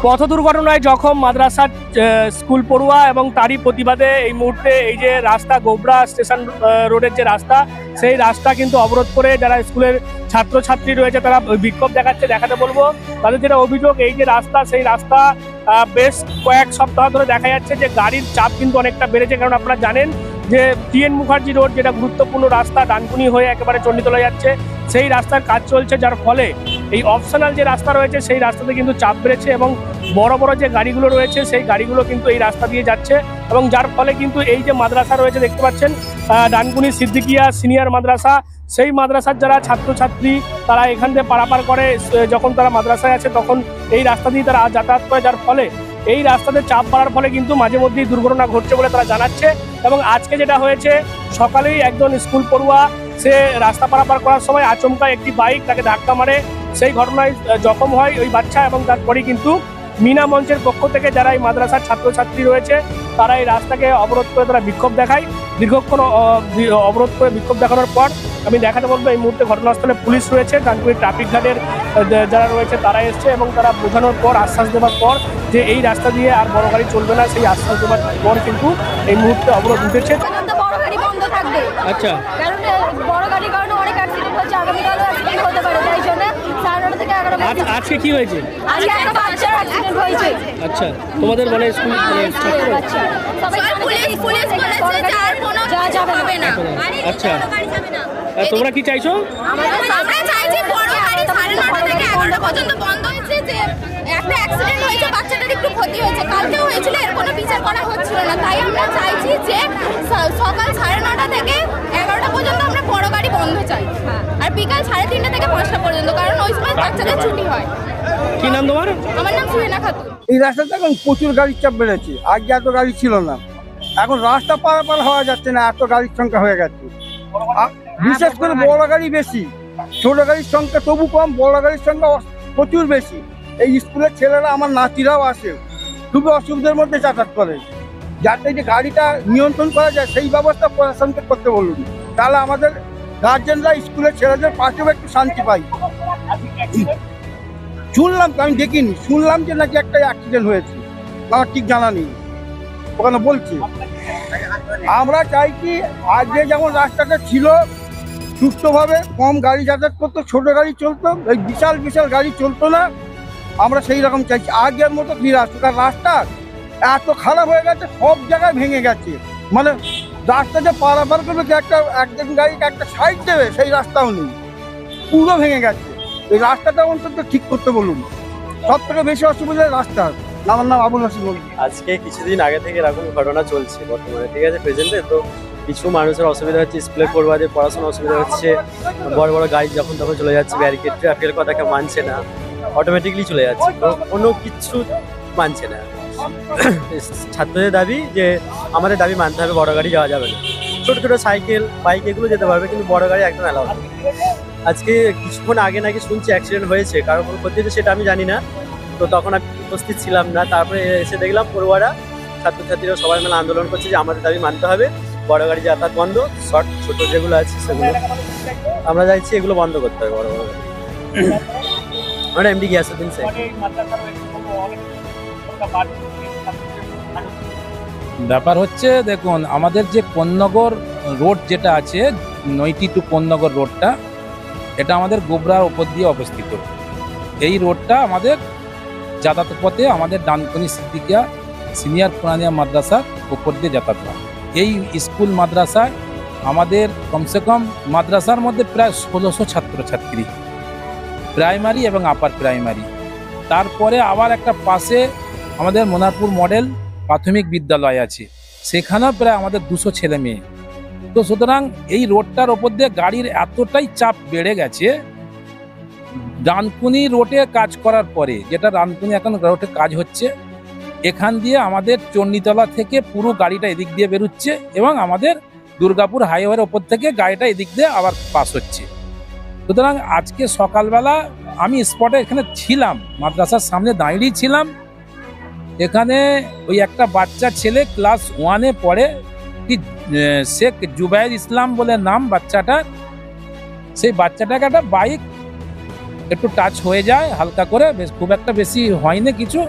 পথ দুর্ঘটনায় জখম মাদ্রাসার স্কুল পড়ুয়া এবং তারই প্রতিবাদে এই মুহূর্তে এই যে রাস্তা গোবরা স্টেশন রোডের যে রাস্তা, সেই রাস্তা কিন্তু অবরোধ করে যারা স্কুলের ছাত্রছাত্রী রয়েছে তারা বিক্ষোভ দেখাতে বলবো। তাদের যেটা অভিযোগ, এই যে রাস্তা, সেই রাস্তা বেশ কয়েক সপ্তাহ ধরে দেখা যাচ্ছে যে গাড়ির চাপ কিন্তু অনেকটা বেড়েছে। কারণ আপনারা জানেন যে টিএন মুখার্জি রোড, যেটা গুরুত্বপূর্ণ রাস্তা, ডানকুনি হয়ে একেবারে চণ্ডীতলা যাচ্ছে, সেই রাস্তার কাজ চলছে, যার ফলে এই অপশনাল যে রাস্তা রয়েছে সেই রাস্তাতে কিন্তু চাপ বেড়েছে এবং বড় বড় যে গাড়িগুলো রয়েছে সেই গাড়িগুলো কিন্তু এই রাস্তা দিয়ে যাচ্ছে এবং যার ফলে কিন্তু এই যে মাদ্রাসা রয়েছে দেখতে পাচ্ছেন ডানকুনি সিদ্দিকিয়া সিনিয়র মাদ্রাসা, সেই মাদ্রাসার যারা ছাত্রছাত্রী তারা এখান থেকে পারাপার করে, যখন তারা মাদ্রাসায় আছে তখন এই রাস্তা দিয়ে তারা যাতায়াত করে, যার ফলে এই রাস্তাতে চাপ বাড়ার ফলে কিন্তু মাঝে মধ্যেই দুর্ঘটনা ঘটছে বলে তারা জানাচ্ছে। এবং আজকে যেটা হয়েছে, সকালেই একজন স্কুল পড়ুয়া সে রাস্তা পারাপার করার সময় আচমকা একটি বাইক তাকে ধাক্কা মারে, সেই ঘটনায় জখম হয় ওই বাচ্চা এবং তারপরেই কিন্তু মিনা মঞ্চের পক্ষ থেকে যারা এই মাদ্রাসার ছাত্রছাত্রী রয়েছে তারা এই রাস্তাকে অবরোধ করে তারা বিক্ষোভ দেখায়। দীর্ঘক্ষণ অবরোধ করে বিক্ষোভ দেখানোর পর আমি দেখাতে বলবো এই মুহূর্তে ঘটনাস্থলে পুলিশ রয়েছে, ডানকুনি ট্রাফিক গার্ডের যারা রয়েছে তারা এসছে এবং তারা বোঝানোর পর, আশ্বাস দেওয়ার পর যে এই রাস্তা দিয়ে আর বড় গাড়ি চলবে না, সেই আশ্বাস দেওয়ার পর কিন্তু এই মুহূর্তে অবরোধ উঠেছে। আচ্ছা, কারণ বড় গাড়ির কারণে অনেক অ্যাক্সিডেন্ট হচ্ছে, আগামীকালও অ্যাক্সিডেন্ট হতে পারে, তাই জন্য 9:30 থেকে 11 আজকে কি হয়েছে? আজকে একটা বাচ্চার অ্যাক্সিডেন্ট হয়েছে। আচ্ছা, তোমাদের মানে স্কুল বাচ্চা সবাই পুলিশ বলেছে যে আর কোনো যাবে না। আচ্ছা, তোমরা কি চাইছো? আমরা চাইছি বড় গাড়ি 9:30 থেকে 11 পর্যন্ত বন্ধ হয়েছে, যে একটা অ্যাক্সিডেন্ট হয়েছে, বাচ্চাটার একটু ক্ষতি হয়েছে, কালকেও হয়েছিল, এর কোনো বিচার করা হচ্ছিল না, তাই আমরা চাইছি যে সকাল 9:30 থেকে 11টা পর্যন্ত আমরা বড় গাড়ি বন্ধ চাই, আর বিকাল 3:30 থেকে 5টা পর্যন্ত, কারণ ওই সময় বাচ্চাদের ছুটি হয়। কি নাম তোমার? আমার নাম সুহেনা খাতুন। এই রাস্তাতে এখন প্রচুর গাড়ির চাপ বেড়েছে, আগে এত গাড়ি ছিল না, এখন রাস্তা পারাপার হওয়া যাচ্ছে না, এত গাড়ির সংখ্যা হয়ে গেছে। বিশেষ করে বড় গাড়ি বেশি, ছোট গাড়ির সংখ্যা তবু কম, বড় গাড়ির সংখ্যা প্রচুর বেশি। এই স্কুলের ছেলেরা, আমার নাতিরাও আসে, খুবই অসুবিধার মধ্যে যাতায়াত করে। যাতে যে গাড়িটা নিয়ন্ত্রণ করা যায় সেই ব্যবস্থা প্রশাসনকে করতে বলুন, তাহলে আমাদের গার্জেনরা স্কুলের ছেলেদের পাশেও একটু শান্তি পাই। শুনলাম, আমি দেখিনি, শুনলাম যে নাকি একটা অ্যাক্সিডেন্ট হয়েছে, আমার ঠিক জানা নেই, ওখানে বলছি। আমরা চাইছি আগে যেমন রাস্তাটা ছিল সুস্থভাবে, কম গাড়ি যাতায়াত করতো, ছোট গাড়ি চলতো, এই বিশাল বিশাল গাড়ি চলতো না, আমরা সেই রকম চাইছি আগের মতো ফিরে আসতো। কারণ রাস্তা এত খারাপ হয়ে গেছে, সব জায়গায় ভেঙে গেছে, মানে রাস্তা যে পারাপার করবে একজন গাড়িকে একটা সাইড দেবে সেই রাস্তাও নেই, পুরো ভেঙে গেছে। এই রাস্তাটা অন্তত ঠিক করতে বলুন, সব থেকে বেশি অসুবিধা রাস্তা। আমার নাম আবুল হাসিম। আজকে কিছুদিন আগে থেকে এরকম ঘটনা চলছে বর্তমানে, ঠিক আছে, প্রেজেন্টে তো কিছু মানুষের অসুবিধা হচ্ছে, স্কুলের পড়ুয়াদের পড়াশোনা অসুবিধা হচ্ছে, বড় বড় গাড়ি যখন তখন চলে যাচ্ছে, ব্যারিকেড ট্রাফিকের কথা কেউ মানছে না, অটোমেটিকলি চলে যাচ্ছে, তো কোনো কিছু মানছে না। ছাত্রদের দাবি যে আমাদের দাবি মানতে হবে, বড় গাড়ি যাওয়া যাবে না, ছোটো ছোটো সাইকেল বাইক এগুলো যেতে পারবে, কিন্তু বড় গাড়ি একদম অ্যালাউ হবে। আজকে কিছুক্ষণ আগে নাকি শুনছি অ্যাক্সিডেন্ট হয়েছে, কারণ কোনো ক্ষতি হয়েছে সেটা আমি জানি না, তো তখন আমি উপস্থিত ছিলাম না। তারপরে এসে দেখলাম পড়ুয়ারা, ছাত্রছাত্রীরা সবাই মিলে আন্দোলন করছে যে আমাদের দাবি মানতে হবে, বড় গাড়ি যাতায়াত বন্ধ, ছোট যেগুলো আছে সেগুলো আমরা চাইছি এগুলো বন্ধ করতে হবে। বড় বড় গাড়ি আমরা এমডি গিয়াসউদ্দিন স্যার। ব্যাপার হচ্ছে, দেখুন আমাদের যে কোন্নগর রোড যেটা আছে, নৈটি টু কোন্নগর রোডটা, এটা আমাদের গোবরার ওপর দিয়ে অবস্থিত। এই রোডটা আমাদের যাতায়াত পথে আমাদের ডানকুনি সিদ্দিকিয়া সিনিয়র কোরআনিয়া মাদ্রাসার ওপর দিয়ে যাতায়াত হয়। এই স্কুল মাদ্রাসায় আমাদের কমসে কম মাদ্রাসার মধ্যে প্রায় 1600 ছাত্রছাত্রী, প্রাইমারি এবং আপার প্রাইমারি। তারপরে আবার একটা পাশে আমাদের মোনারপুর মডেল প্রাথমিক বিদ্যালয় আছে, সেখানেও প্রায় আমাদের 200 ছেলে মেয়ে। তো সুতরাং এই রোডটার ওপর দিয়ে গাড়ির এতটাই চাপ বেড়ে গেছে, ডানকুনি রোডে কাজ করার পরে, যেটা ডানকুনি এখন রোডে কাজ হচ্ছে, এখান দিয়ে আমাদের চণ্ডীতলা থেকে পুরো গাড়িটা এদিক দিয়ে বেরোচ্ছে এবং আমাদের দুর্গাপুর হাইওয়ের ওপর থেকে গাড়িটা এদিক দিয়ে আবার পাস হচ্ছে। সুতরাং আজকে সকালবেলা আমি স্পটে এখানে ছিলাম, মাদ্রাসার সামনে দাঁড়িয়ে ছিলাম। এখানে ওই একটা বাচ্চা ছেলে ক্লাস 1-এ পড়ে, কি শেখ জুবাইর ইসলাম বলে নাম বাচ্চাটার, সেই বাচ্চাটাকে একটা বাইক একটু টাচ হয়ে যায় হালকা করে, বেশ খুব একটা বেশি হয়নি কিছু,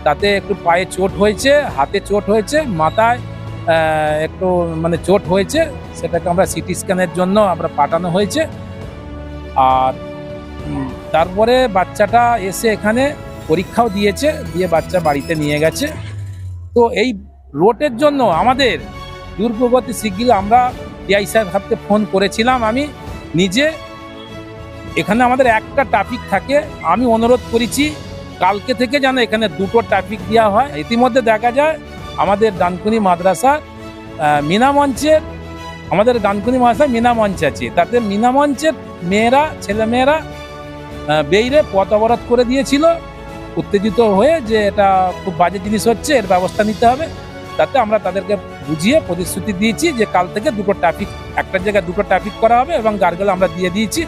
তাতে একটু পায়ে চোট হয়েছে, হাতে চোট হয়েছে, মাথায় একটু মানে চোট হয়েছে, সেটাকে আমরা সিটি স্ক্যানের জন্য আমরা পাঠানো হয়েছে। আর তারপরে বাচ্চাটা এসে এখানে পরীক্ষাও দিয়েছে, দিয়ে বাচ্চা বাড়িতে নিয়ে গেছে। তো এই রোডের জন্য আমাদের দূরপ্রগতি শিগগির আমরা ডিআই সাহেবকে ফোন করেছিলাম, আমি নিজে। এখানে আমাদের একটা ট্রাফিক থাকে, আমি অনুরোধ করেছি কালকে থেকে যেন এখানে 2টো ট্রাফিক দেওয়া হয়। ইতিমধ্যে দেখা যায় আমাদের ডানকুনি মাদ্রাসা মিনামঞ্চের, আমাদের ডানকুনি মাদ্রাসা মিনামঞ্চ আছে, তাতে মিনামঞ্চের মেয়েরা, ছেলেমেয়েরা বেইরে পথ অবরোধ করে দিয়েছিল উত্তেজিত হয়ে, যে এটা খুব বাজে জিনিস হচ্ছে, এর ব্যবস্থা নিতে হবে। তাতে আমরা তাদেরকে বুঝিয়ে প্রতিশ্রুতি দিয়েছি যে কাল থেকে 2টো ট্রাফিক, একটা জায়গায় 2টো ট্রাফিক করা হবে এবং গার্গেল আমরা দিয়ে দিয়েছি,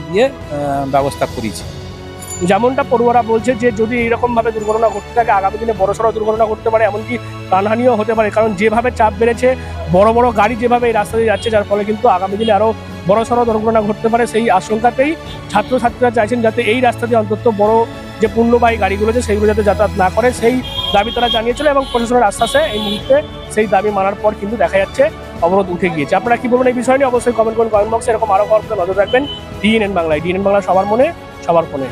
দিয়ে ব্যবস্থা করেছি। যেমনটা পড়ুয়ারা বলছে যে যদি এরকমভাবে দুর্ঘটনা ঘটতে থাকে আগামী দিনে বড়সড় দুর্ঘটনা ঘটতে পারে, এমনকি প্রাণহানিও হতে পারে, কারণ যেভাবে চাপ বেড়েছে, বড় বড় গাড়ি যেভাবে এই রাস্তা দিয়ে যাচ্ছে, যার ফলে কিন্তু আগামী দিনে আরও বড়সড় দুর্ঘটনা ঘটতে পারে। সেই আশঙ্কাতেই ছাত্রছাত্রীরা চাইছেন যাতে এই রাস্তা দিয়ে অন্তত বড় যে পণ্যবাহী গাড়িগুলো আছে সেইগুলো যাতে যাতায়াত না করে, সেই দাবি তারা জানিয়েছিল এবং প্রশাসনের আশ্বাসে এই মুহূর্তে সেই দাবি মানার পর কিন্তু দেখা যাচ্ছে অবরোধ উঠে গিয়েছে। আপনারা কি বলবেন এই বিষয় নিয়ে অবশ্যই কমেন্ট করুন, কমেন্ট বক্সে। এরকম আরও খবর নজর রাখবেন ডিএনএন বাংলায়। ডিএনএন বাংলা সবার মনে, সবার ফোনে।